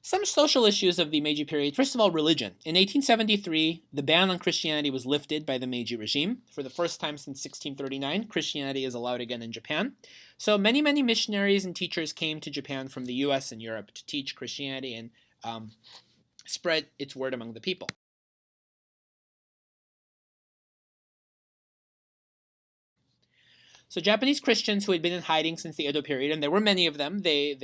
Some social issues of the Meiji period. First of all, religion. In 1873, the ban on Christianity was lifted by the Meiji regime. For the first time since 1639, Christianity is allowed again in Japan. So many, many missionaries and teachers came to Japan from the US and Europe to teach Christianity and spread its word among the people. So Japanese Christians who had been in hiding since the Edo period, and there were many of them, they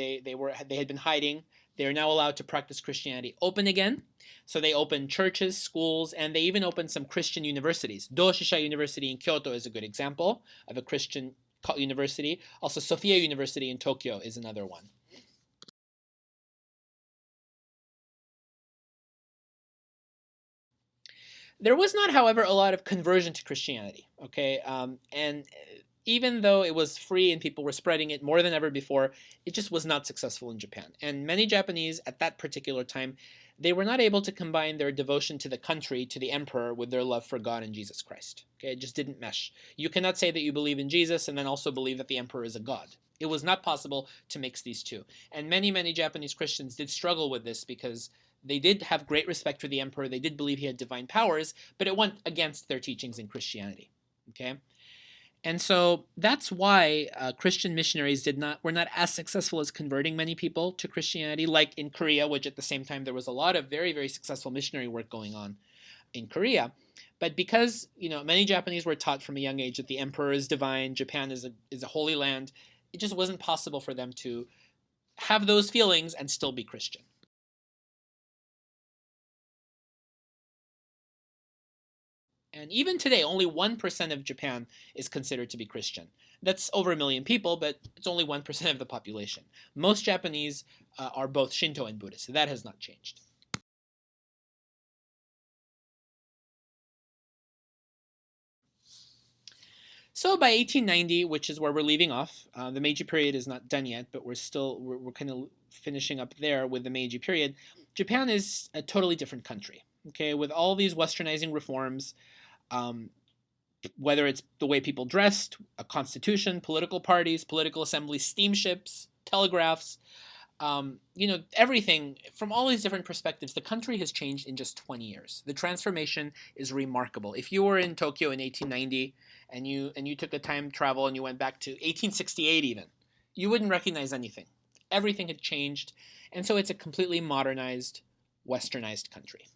had been hiding. They are now allowed to practice Christianity open again. So they opened churches, schools, and they even opened some Christian universities. Doshisha University in Kyoto is a good example of a Christian university. Also, Sophia University in Tokyo is another one. There was not, however, a lot of conversion to Christianity. Okay, and even though it was free and people were spreading it more than ever before, it just was not successful in Japan. And many Japanese at that particular time, they were not able to combine their devotion to the country, to the emperor, with their love for God and Jesus Christ. Okay, it just didn't mesh. You cannot say that you believe in Jesus and then also believe that the emperor is a god. It was not possible to mix these two. And many, many Japanese Christians did struggle with this because they did have great respect for the emperor. They did believe he had divine powers, but it went against their teachings in Christianity. Okay? And so that's why Christian missionaries were not as successful as converting many people to Christianity, like in Korea, which at the same time there was a lot of very, very successful missionary work going on in Korea. But because many Japanese were taught from a young age that the emperor is divine, Japan is a holy land, it just wasn't possible for them to have those feelings and still be Christian. And even today, only 1% of Japan is considered to be Christian. That's over 1 million people, but it's only 1% of the population. Most Japanese are both Shinto and Buddhist, so that has not changed. So by 1890, which is where we're leaving off, the Meiji period is not done yet, but we're kind of finishing up there with the Meiji period. Japan is a totally different country. Okay, with all these Westernizing reforms, whether it's the way people dressed, a constitution, political parties, political assemblies, steamships, telegraphs, everything from all these different perspectives, the country has changed in just 20 years. The transformation is remarkable. If you were in Tokyo in 1890 and you took a time travel and you went back to 1868 even, you wouldn't recognize anything. Everything had changed, and so it's a completely modernized, westernized country.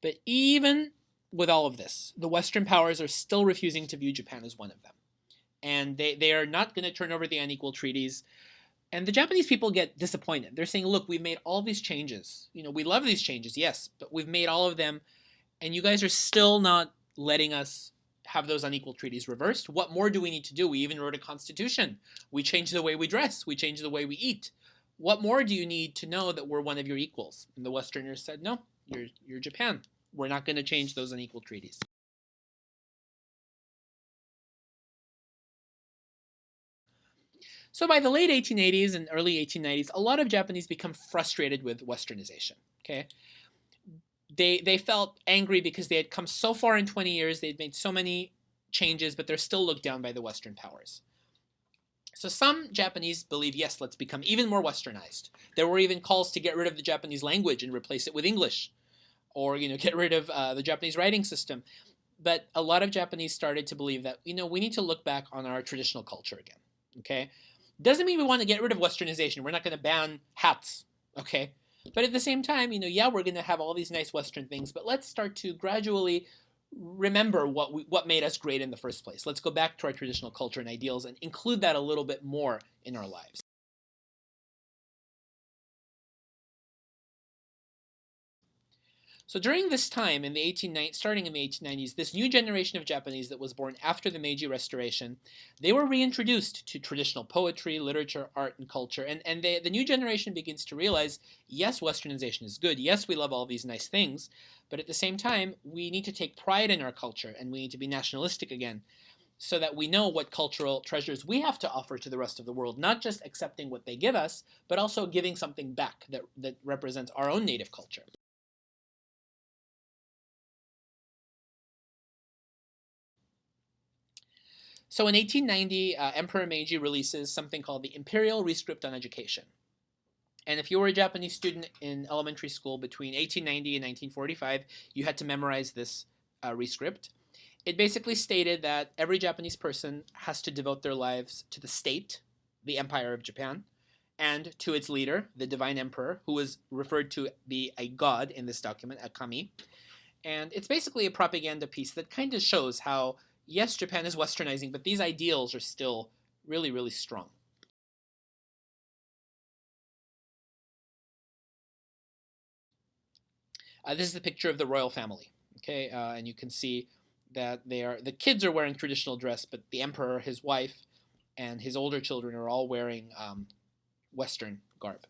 But even with all of this, the Western powers are still refusing to view Japan as one of them. And they are not going to turn over the unequal treaties. And the Japanese people get disappointed. They're saying, look, we've made all these changes. We love these changes, yes, but we've made all of them, and you guys are still not letting us have those unequal treaties reversed. What more do we need to do? We even wrote a constitution. We changed the way we dress. We changed the way we eat. What more do you need to know that we're one of your equals? And the Westerners said, no, you're Japan. We're not going to change those unequal treaties. So by the late 1880s and early 1890s, a lot of Japanese become frustrated with Westernization. Okay, they felt angry because they had come so far in 20 years, they'd made so many changes, but they're still looked down by the Western powers. So some Japanese believe, yes, let's become even more Westernized. There were even calls to get rid of the Japanese language and replace it with English, or get rid of the Japanese writing system. But a lot of Japanese started to believe that we need to look back on our traditional culture again. Okay, doesn't mean we want to get rid of Westernization. We're not going to ban hats. Okay, but at the same time, yeah, we're going to have all these nice Western things, but let's start to gradually remember what made us great in the first place. Let's go back to our traditional culture and ideals and include that a little bit more in our lives. So during this time, starting in the 1890s, this new generation of Japanese that was born after the Meiji Restoration, they were reintroduced to traditional poetry, literature, art, and culture. And the new generation begins to realize, yes, Westernization is good. Yes, we love all these nice things. But at the same time, we need to take pride in our culture, and we need to be nationalistic again, so that we know what cultural treasures we have to offer to the rest of the world, not just accepting what they give us, but also giving something back that represents our own native culture. So in 1890, Emperor Meiji releases something called the Imperial Rescript on Education. And if you were a Japanese student in elementary school between 1890 and 1945, you had to memorize this rescript. It basically stated that every Japanese person has to devote their lives to the state, the Empire of Japan, and to its leader, the Divine Emperor, who was referred to be a god in this document, a kami. And it's basically a propaganda piece that kind of shows how, yes, Japan is westernizing, but these ideals are still really, really strong. This is a picture of the royal family, okay, and you can see that the kids are wearing traditional dress, but the emperor, his wife, and his older children are all wearing Western garb.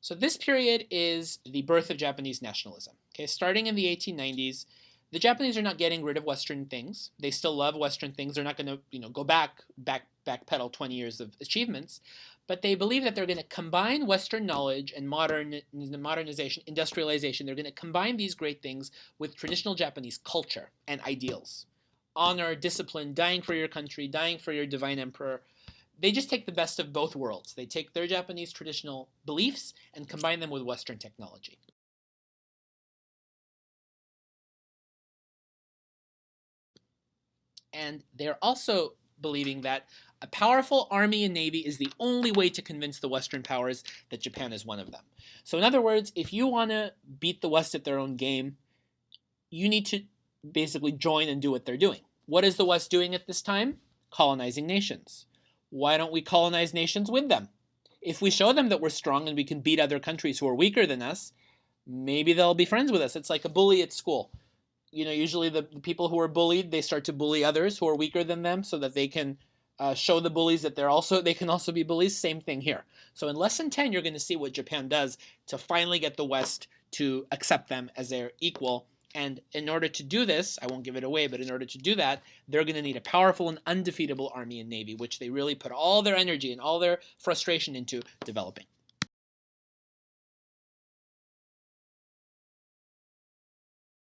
So this period is the birth of Japanese nationalism. Okay, starting in the 1890s, the Japanese are not getting rid of Western things. They still love Western things. They're not going to, go backpedal 20 years of achievements, but they believe that they're going to combine Western knowledge and modernization, industrialization. They're going to combine these great things with traditional Japanese culture and ideals. Honor, discipline, dying for your country, dying for your divine emperor. They just take the best of both worlds. They take their Japanese traditional beliefs and combine them with Western technology. And they're also believing that a powerful army and navy is the only way to convince the Western powers that Japan is one of them. So, in other words, if you want to beat the West at their own game, you need to basically join and do what they're doing. What is the West doing at this time? Colonizing nations. Why don't we colonize nations with them? If we show them that we're strong and we can beat other countries who are weaker than us, maybe they'll be friends with us. It's like a bully at school. Usually the people who are bullied, they start to bully others who are weaker than them so that they can show the bullies that they can also be bullies. Same thing here. So in lesson 10, you're going to see what Japan does to finally get the West to accept them as their equal. And in order to do this, I won't give it away, but in order to do that, they're going to need a powerful and undefeatable army and navy, which they really put all their energy and all their frustration into developing.